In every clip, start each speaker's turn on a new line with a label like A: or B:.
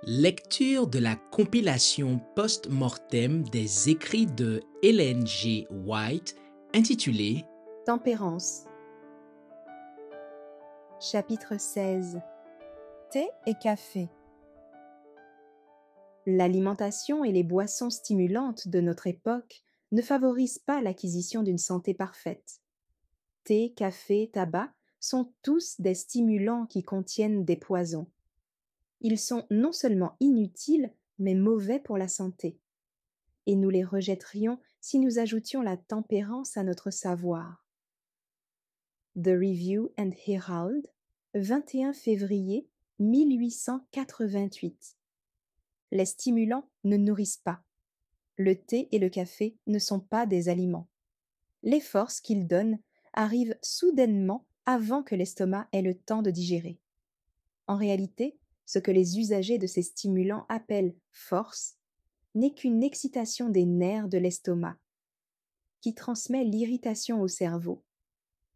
A: Lecture de la compilation post-mortem des écrits de Ellen G. White intitulée
B: Tempérance. Chapitre 16. Thé et café. L'alimentation et les boissons stimulantes de notre époque ne favorisent pas l'acquisition d'une santé parfaite. Thé, café, tabac sont tous des stimulants qui contiennent des poisons. Ils sont non seulement inutiles, mais mauvais pour la santé. Et nous les rejetterions si nous ajoutions la tempérance à notre savoir. The Review and Herald, 21 février 1888. Les stimulants ne nourrissent pas. Le thé et le café ne sont pas des aliments. Les forces qu'ils donnent arrivent soudainement avant que l'estomac ait le temps de digérer. En réalité, ce que les usagers de ces stimulants appellent force n'est qu'une excitation des nerfs de l'estomac, qui transmet l'irritation au cerveau,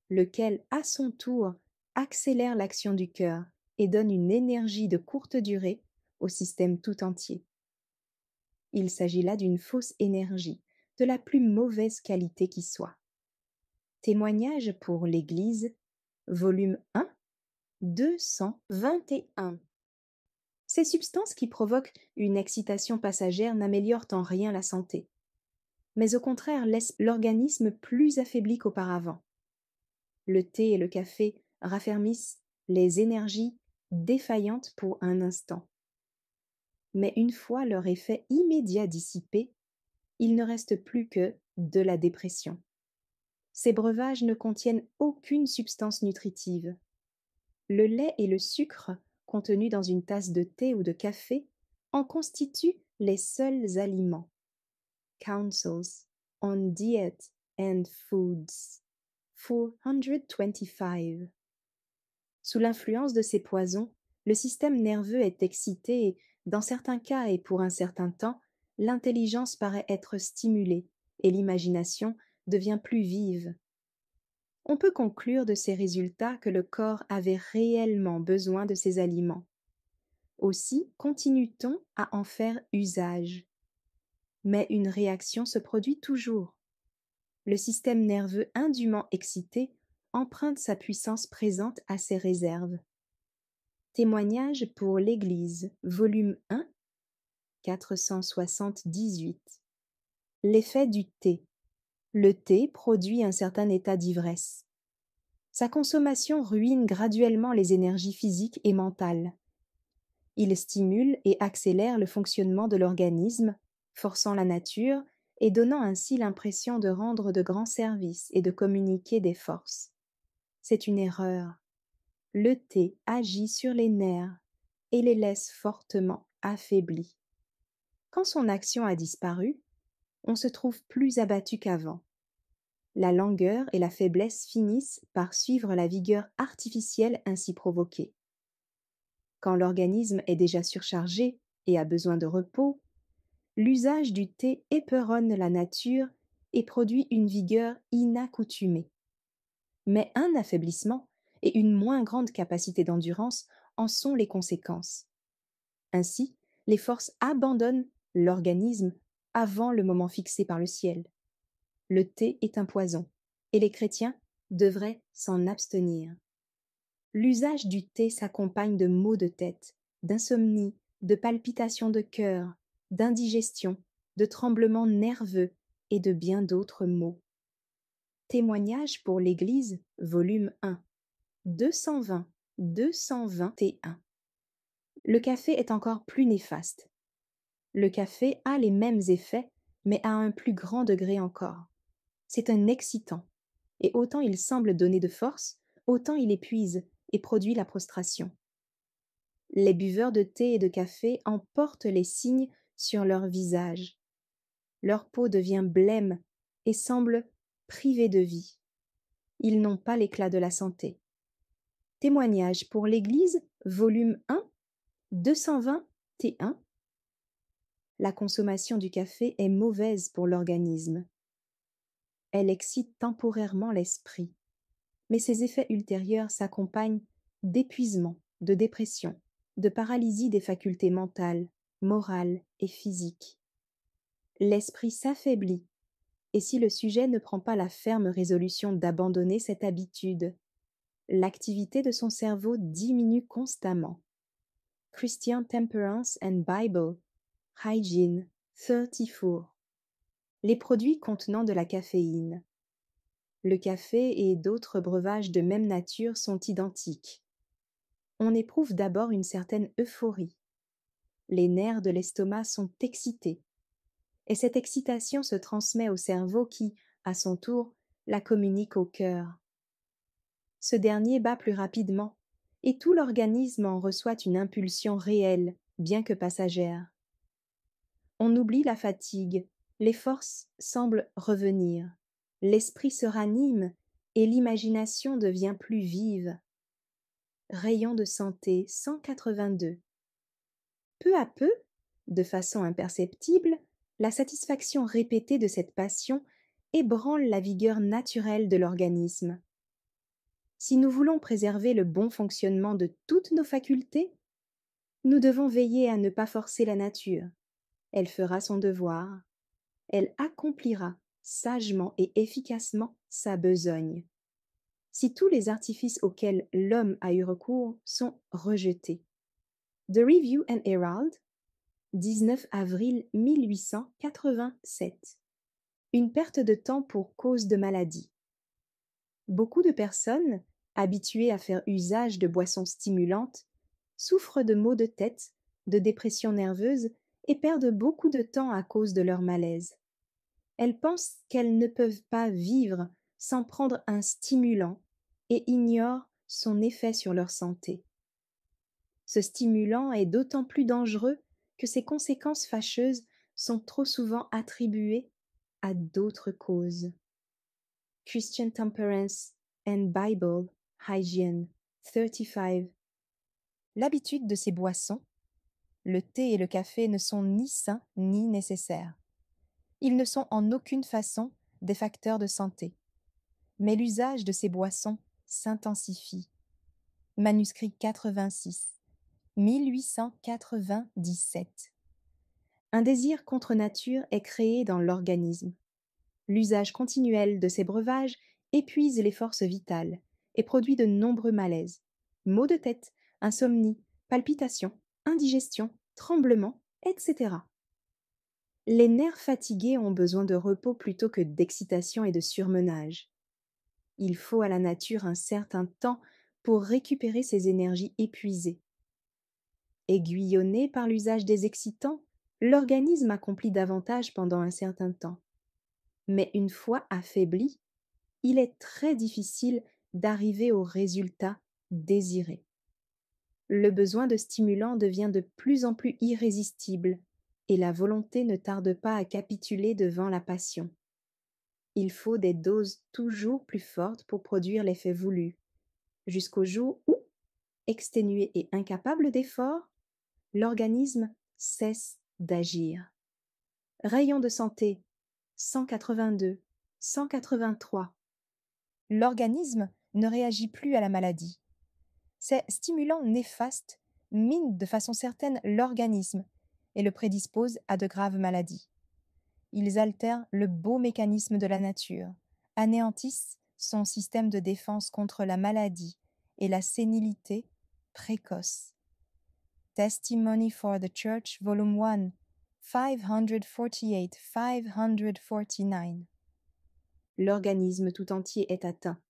B: lequel, à son tour, accélère l'action du cœur et donne une énergie de courte durée au système tout entier. Il s'agit là d'une fausse énergie, de la plus mauvaise qualité qui soit. Témoignage pour l'Église, volume 1, 221. Ces substances qui provoquent une excitation passagère n'améliorent en rien la santé, mais au contraire laissent l'organisme plus affaibli qu'auparavant. Le thé et le café raffermissent les énergies défaillantes pour un instant. Mais une fois leur effet immédiat dissipé, il ne reste plus que de la dépression. Ces breuvages ne contiennent aucune substance nutritive. Le lait et le sucre contenus dans une tasse de thé ou de café en constituent les seuls aliments. Councils on Diet and Foods, 425. Sous l'influence de ces poisons, le système nerveux est excité et, dans certains cas et pour un certain temps, l'intelligence paraît être stimulée et l'imagination devient plus vive. On peut conclure de ces résultats que le corps avait réellement besoin de ces aliments. Aussi continue-t-on à en faire usage. Mais une réaction se produit toujours. Le système nerveux indûment excité emprunte sa puissance présente à ses réserves. Témoignage pour l'Église, volume 1, 478. L'effet du thé. Le thé produit un certain état d'ivresse. Sa consommation ruine graduellement les énergies physiques et mentales. Il stimule et accélère le fonctionnement de l'organisme, forçant la nature et donnant ainsi l'impression de rendre de grands services et de communiquer des forces. C'est une erreur. Le thé agit sur les nerfs et les laisse fortement affaiblis. Quand son action a disparu, on se trouve plus abattu qu'avant. La langueur et la faiblesse finissent par suivre la vigueur artificielle ainsi provoquée. Quand l'organisme est déjà surchargé et a besoin de repos, l'usage du thé éperonne la nature et produit une vigueur inaccoutumée. Mais un affaiblissement et une moins grande capacité d'endurance en sont les conséquences. Ainsi, les forces abandonnent l'organisme avant le moment fixé par le ciel. Le thé est un poison, et les chrétiens devraient s'en abstenir. L'usage du thé s'accompagne de maux de tête, d'insomnie, de palpitations de cœur, d'indigestion, de tremblements nerveux et de bien d'autres maux. Témoignage pour l'Église, volume 1, 220-221. Le café est encore plus néfaste. Le café a les mêmes effets, mais à un plus grand degré encore. C'est un excitant, et autant il semble donner de force, autant il épuise et produit la prostration. Les buveurs de thé et de café en portent les signes sur leur visage. Leur peau devient blême et semble privée de vie. Ils n'ont pas l'éclat de la santé. Témoignage pour l'Église, volume 1, 221. La consommation du café est mauvaise pour l'organisme. Elle excite temporairement l'esprit, mais ses effets ultérieurs s'accompagnent d'épuisement, de dépression, de paralysie des facultés mentales, morales et physiques. L'esprit s'affaiblit, et si le sujet ne prend pas la ferme résolution d'abandonner cette habitude, l'activité de son cerveau diminue constamment. Christian Temperance and Bible, Hygiene 34. Les produits contenant de la caféine. Le café et d'autres breuvages de même nature sont identiques. On éprouve d'abord une certaine euphorie. Les nerfs de l'estomac sont excités, et cette excitation se transmet au cerveau qui, à son tour, la communique au cœur. Ce dernier bat plus rapidement, et tout l'organisme en reçoit une impulsion réelle, bien que passagère. On oublie la fatigue, les forces semblent revenir, l'esprit se ranime et l'imagination devient plus vive. Rayon de santé 182. Peu à peu, de façon imperceptible, la satisfaction répétée de cette passion ébranle la vigueur naturelle de l'organisme. Si nous voulons préserver le bon fonctionnement de toutes nos facultés, nous devons veiller à ne pas forcer la nature. Elle fera son devoir. Elle accomplira sagement et efficacement sa besogne. Si tous les artifices auxquels l'homme a eu recours sont rejetés. The Review and Herald, 19 avril 1887. Une perte de temps pour cause de maladie. Beaucoup de personnes, habituées à faire usage de boissons stimulantes, souffrent de maux de tête, de dépression nerveuse et perdent beaucoup de temps à cause de leur malaise. Elles pensent qu'elles ne peuvent pas vivre sans prendre un stimulant et ignorent son effet sur leur santé. Ce stimulant est d'autant plus dangereux que ses conséquences fâcheuses sont trop souvent attribuées à d'autres causes. Christian Temperance and Bible, Hygiene 35. L'habitude de ces boissons, le thé et le café ne sont ni sains ni nécessaires. Ils ne sont en aucune façon des facteurs de santé. Mais l'usage de ces boissons s'intensifie. Manuscrit 86, 1897. Un désir contre nature est créé dans l'organisme. L'usage continuel de ces breuvages épuise les forces vitales et produit de nombreux malaises, maux de tête, insomnie, palpitations, indigestion, tremblements, etc. Les nerfs fatigués ont besoin de repos plutôt que d'excitation et de surmenage. Il faut à la nature un certain temps pour récupérer ses énergies épuisées. Aiguillonné par l'usage des excitants, l'organisme accomplit davantage pendant un certain temps. Mais une fois affaibli, il est très difficile d'arriver au résultat désiré. Le besoin de stimulant devient de plus en plus irrésistible et la volonté ne tarde pas à capituler devant la passion. Il faut des doses toujours plus fortes pour produire l'effet voulu, jusqu'au jour où, exténué et incapable d'effort, l'organisme cesse d'agir. Rayon de santé 182, 183. L'organisme ne réagit plus à la maladie. Ces stimulants néfastes minent de façon certaine l'organisme et le prédisposent à de graves maladies. Ils altèrent le beau mécanisme de la nature, anéantissent son système de défense contre la maladie et la sénilité précoce. Testimony for the Church, Volume 1, 548-549. L'organisme tout entier est atteint.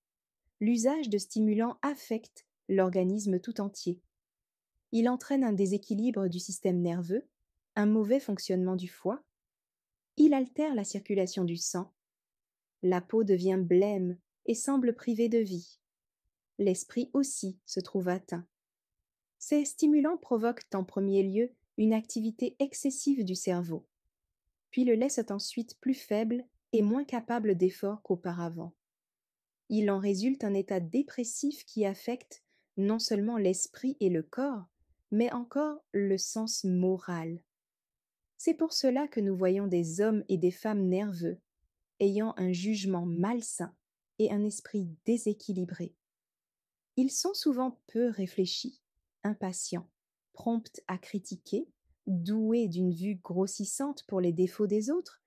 B: L'usage de stimulants affecte l'organisme tout entier. Il entraîne un déséquilibre du système nerveux, un mauvais fonctionnement du foie. Il altère la circulation du sang. La peau devient blême et semble privée de vie. L'esprit aussi se trouve atteint. Ces stimulants provoquent en premier lieu une activité excessive du cerveau, puis le laissent ensuite plus faible et moins capable d'effort qu'auparavant. Il en résulte un état dépressif qui affecte non seulement l'esprit et le corps, mais encore le sens moral. C'est pour cela que nous voyons des hommes et des femmes nerveux, ayant un jugement malsain et un esprit déséquilibré. Ils sont souvent peu réfléchis, impatients, promptes à critiquer, doués d'une vue grossissante pour les défauts des autres,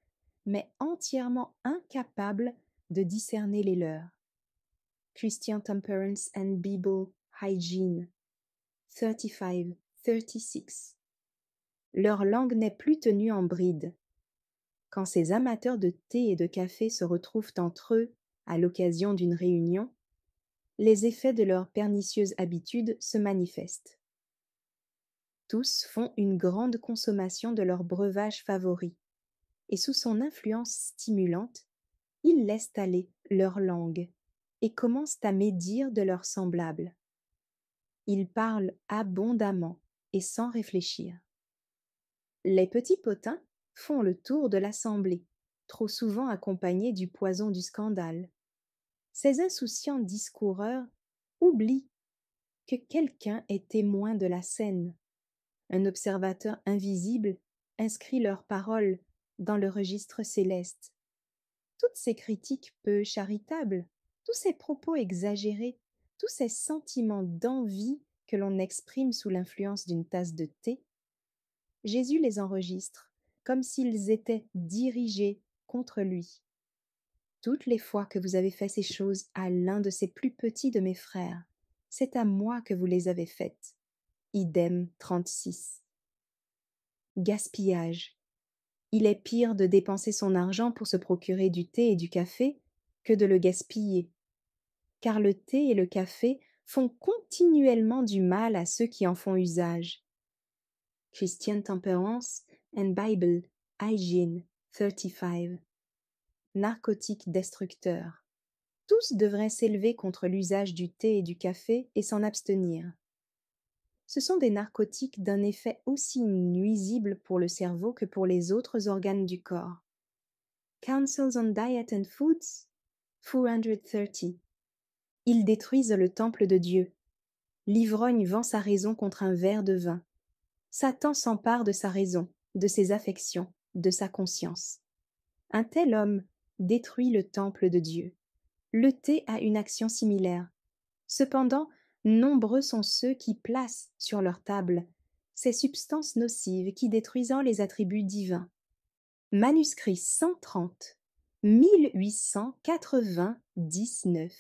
B: mais entièrement incapables de discerner les leurs. Christian Temperance and Bible Hygiene 35-36. Leur langue n'est plus tenue en bride. Quand ces amateurs de thé et de café se retrouvent entre eux à l'occasion d'une réunion, les effets de leurs pernicieuses habitudes se manifestent. Tous font une grande consommation de leur breuvage favori, et sous son influence stimulante, ils laissent aller leur langue et commencent à médire de leurs semblables. Ils parlent abondamment et sans réfléchir. Les petits potins font le tour de l'assemblée, trop souvent accompagnés du poison du scandale. Ces insouciants discoureurs oublient que quelqu'un est témoin de la scène. Un observateur invisible inscrit leurs paroles dans le registre céleste. Toutes ces critiques peu charitables, tous ces propos exagérés, tous ces sentiments d'envie que l'on exprime sous l'influence d'une tasse de thé, Jésus les enregistre comme s'ils étaient dirigés contre lui. Toutes les fois que vous avez fait ces choses à l'un de ces plus petits de mes frères, c'est à moi que vous les avez faites. Idem 36. Gaspillage. Il est pire de dépenser son argent pour se procurer du thé et du café que de le gaspiller, car le thé et le café font continuellement du mal à ceux qui en font usage. Christian Temperance and Bible Hygiene 35. Narcotiques destructeurs. Tous devraient s'élever contre l'usage du thé et du café et s'en abstenir. Ce sont des narcotiques d'un effet aussi nuisible pour le cerveau que pour les autres organes du corps. Counsels on Diet and Foods 430. Ils détruisent le temple de Dieu. L'ivrogne vend sa raison contre un verre de vin. Satan s'empare de sa raison, de ses affections, de sa conscience. Un tel homme détruit le temple de Dieu. Le thé a une action similaire. Cependant, nombreux sont ceux qui placent sur leur table ces substances nocives qui détruisant les attributs divins. Manuscrit 130, 1899.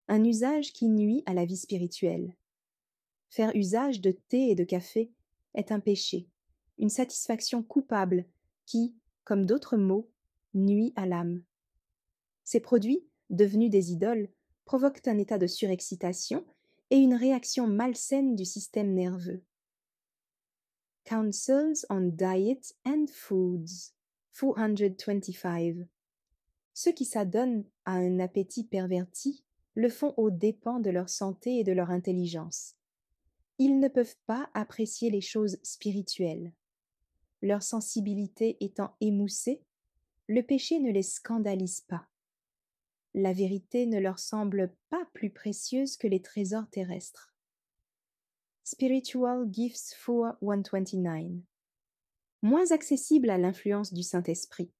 B: Un usage qui nuit à la vie spirituelle. Faire usage de thé et de café est un péché, une satisfaction coupable qui, comme d'autres maux, nuit à l'âme. Ces produits, devenus des idoles, provoquent un état de surexcitation et une réaction malsaine du système nerveux. Counsels on Diet and Foods 425. Ceux qui s'adonnent à un appétit perverti le font aux dépens de leur santé et de leur intelligence. Ils ne peuvent pas apprécier les choses spirituelles. Leur sensibilité étant émoussée, le péché ne les scandalise pas. La vérité ne leur semble pas plus précieuse que les trésors terrestres. Spiritual Gifts 429. Moins accessible à l'influence du Saint-Esprit.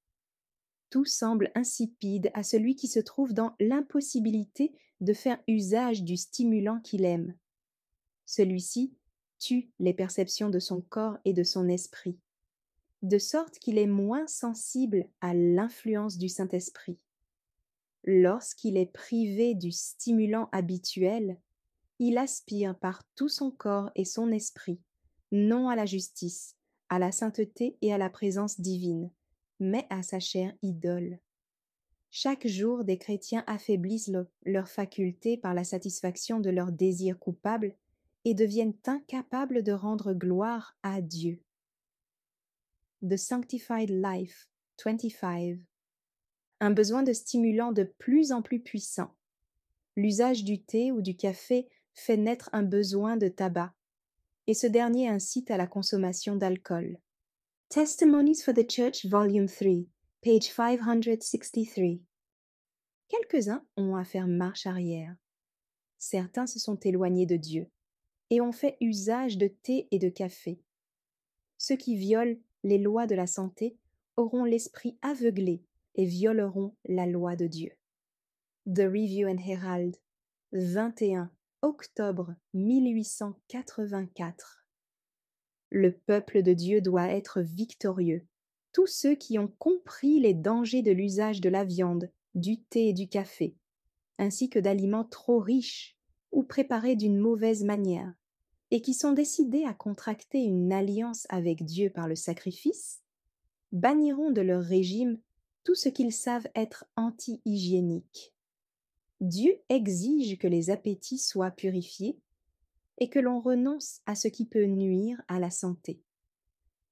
B: Tout semble insipide à celui qui se trouve dans l'impossibilité de faire usage du stimulant qu'il aime. Celui-ci tue les perceptions de son corps et de son esprit, de sorte qu'il est moins sensible à l'influence du Saint-Esprit. Lorsqu'il est privé du stimulant habituel, il aspire par tout son corps et son esprit, non à la justice, à la sainteté et à la présence divine, mais à sa chair idole. Chaque jour, des chrétiens affaiblissent leurs facultés par la satisfaction de leurs désirs coupables et deviennent incapables de rendre gloire à Dieu. The Sanctified Life 25. Un besoin de stimulant de plus en plus puissant. L'usage du thé ou du café fait naître un besoin de tabac, et ce dernier incite à la consommation d'alcool. Testimonies for the Church, Volume 3, page 563. Quelques-uns ont à faire marche arrière. Certains se sont éloignés de Dieu et ont fait usage de thé et de café. Ceux qui violent les lois de la santé auront l'esprit aveuglé et violeront la loi de Dieu. The Review and Herald, 21 octobre 1884. Le peuple de Dieu doit être victorieux. Tous ceux qui ont compris les dangers de l'usage de la viande, du thé et du café, ainsi que d'aliments trop riches ou préparés d'une mauvaise manière, et qui sont décidés à contracter une alliance avec Dieu par le sacrifice, banniront de leur régime tout ce qu'ils savent être anti-hygiénique. Dieu exige que les appétits soient purifiés et que l'on renonce à ce qui peut nuire à la santé.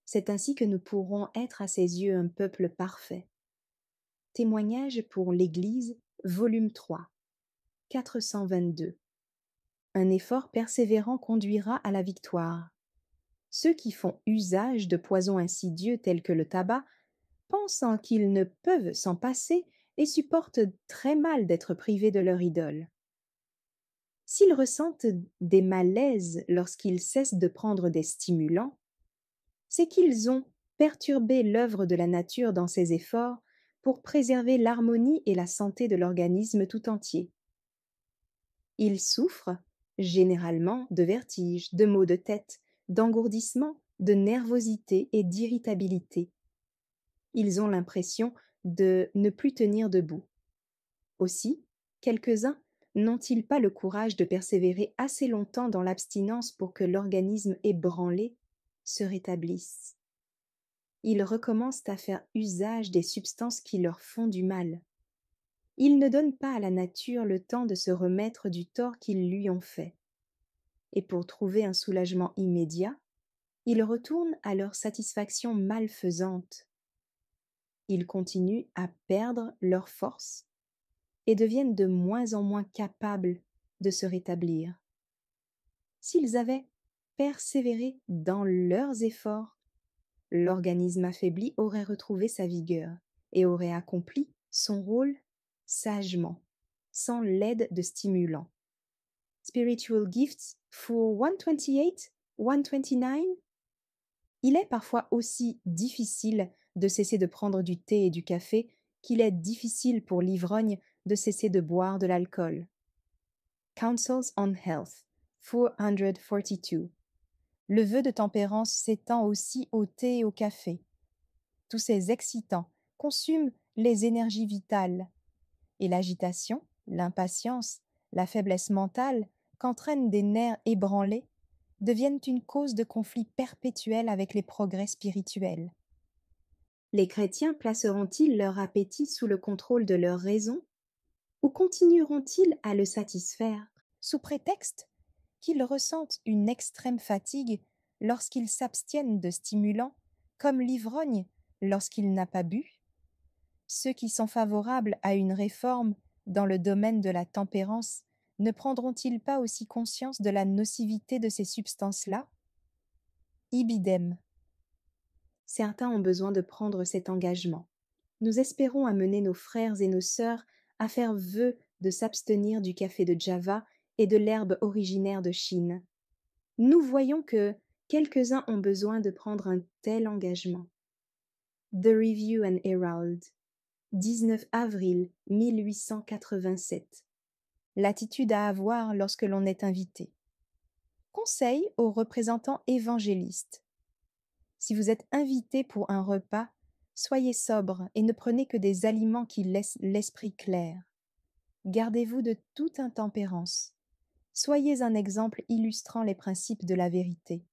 B: C'est ainsi que nous pourrons être à ses yeux un peuple parfait. Témoignage pour l'Église, volume 3, 422. Un effort persévérant conduira à la victoire. Ceux qui font usage de poisons insidieux tels que le tabac, pensant qu'ils ne peuvent s'en passer, et supportent très mal d'être privés de leur idole. S'ils ressentent des malaises lorsqu'ils cessent de prendre des stimulants, c'est qu'ils ont perturbé l'œuvre de la nature dans ses efforts pour préserver l'harmonie et la santé de l'organisme tout entier. Ils souffrent, généralement, de vertiges, de maux de tête, d'engourdissement, de nervosité et d'irritabilité. Ils ont l'impression de ne plus tenir debout. Aussi, quelques-uns n'ont-ils pas le courage de persévérer assez longtemps dans l'abstinence pour que l'organisme ébranlé se rétablisse. Ils recommencent à faire usage des substances qui leur font du mal. Ils ne donnent pas à la nature le temps de se remettre du tort qu'ils lui ont fait. Et pour trouver un soulagement immédiat, ils retournent à leur satisfaction malfaisante. Ils continuent à perdre leur force et deviennent de moins en moins capables de se rétablir. S'ils avaient persévéré dans leurs efforts, l'organisme affaibli aurait retrouvé sa vigueur et aurait accompli son rôle sagement, sans l'aide de stimulants. Spiritual Gifts for 128, 129. Il est parfois aussi difficile de cesser de prendre du thé et du café qu'il est difficile pour l'ivrogne de cesser de boire de l'alcool. Counsels on Health, 442. Le vœu de tempérance s'étend aussi au thé et au café. Tous ces excitants consument les énergies vitales, et l'agitation, l'impatience, la faiblesse mentale qu'entraînent des nerfs ébranlés deviennent une cause de conflit perpétuel avec les progrès spirituels. Les chrétiens placeront-ils leur appétit sous le contrôle de leur raison, ou continueront-ils à le satisfaire, sous prétexte qu'ils ressentent une extrême fatigue lorsqu'ils s'abstiennent de stimulants, comme l'ivrogne lorsqu'il n'a pas bu? Ceux qui sont favorables à une réforme dans le domaine de la tempérance ne prendront-ils pas aussi conscience de la nocivité de ces substances-là? Ibidem. Certains ont besoin de prendre cet engagement. Nous espérons amener nos frères et nos sœurs à faire vœu de s'abstenir du café de Java et de l'herbe originaire de Chine. Nous voyons que quelques-uns ont besoin de prendre un tel engagement. The Review and Herald, 19 avril 1887. L'attitude à avoir lorsque l'on est invité. Conseil aux représentants évangélistes. Si vous êtes invité pour un repas, soyez sobre et ne prenez que des aliments qui laissent l'esprit clair. Gardez-vous de toute intempérance. Soyez un exemple illustrant les principes de la vérité.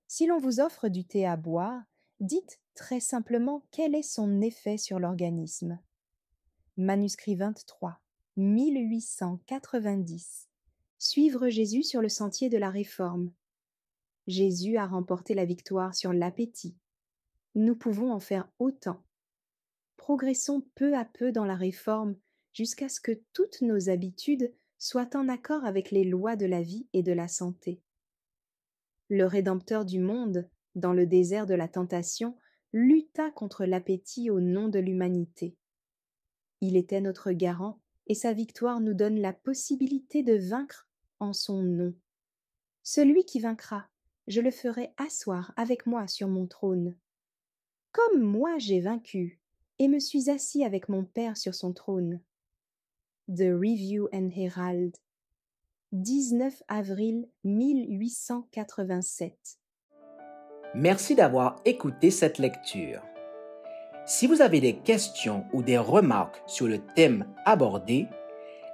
B: Si l'on vous offre du thé à boire, dites très simplement quel est son effet sur l'organisme. Manuscrit 23, 1890. Suivre Jésus sur le sentier de la réforme. Jésus a remporté la victoire sur l'appétit. Nous pouvons en faire autant. Progressons peu à peu dans la réforme jusqu'à ce que toutes nos habitudes soient en accord avec les lois de la vie et de la santé. Le Rédempteur du monde, dans le désert de la tentation, lutta contre l'appétit au nom de l'humanité. Il était notre garant et sa victoire nous donne la possibilité de vaincre en son nom. Celui qui vaincra, je le ferai asseoir avec moi sur mon trône. Comme moi j'ai vaincu et me suis assis avec mon Père sur son trône. The Review and Herald, 19 avril 1887.
A: Merci d'avoir écouté cette lecture. Si vous avez des questions ou des remarques sur le thème abordé,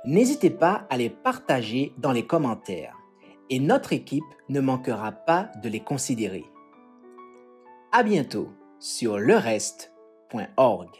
A: n'hésitez pas à les partager dans les commentaires et notre équipe ne manquera pas de les considérer. À bientôt sur lereste.org.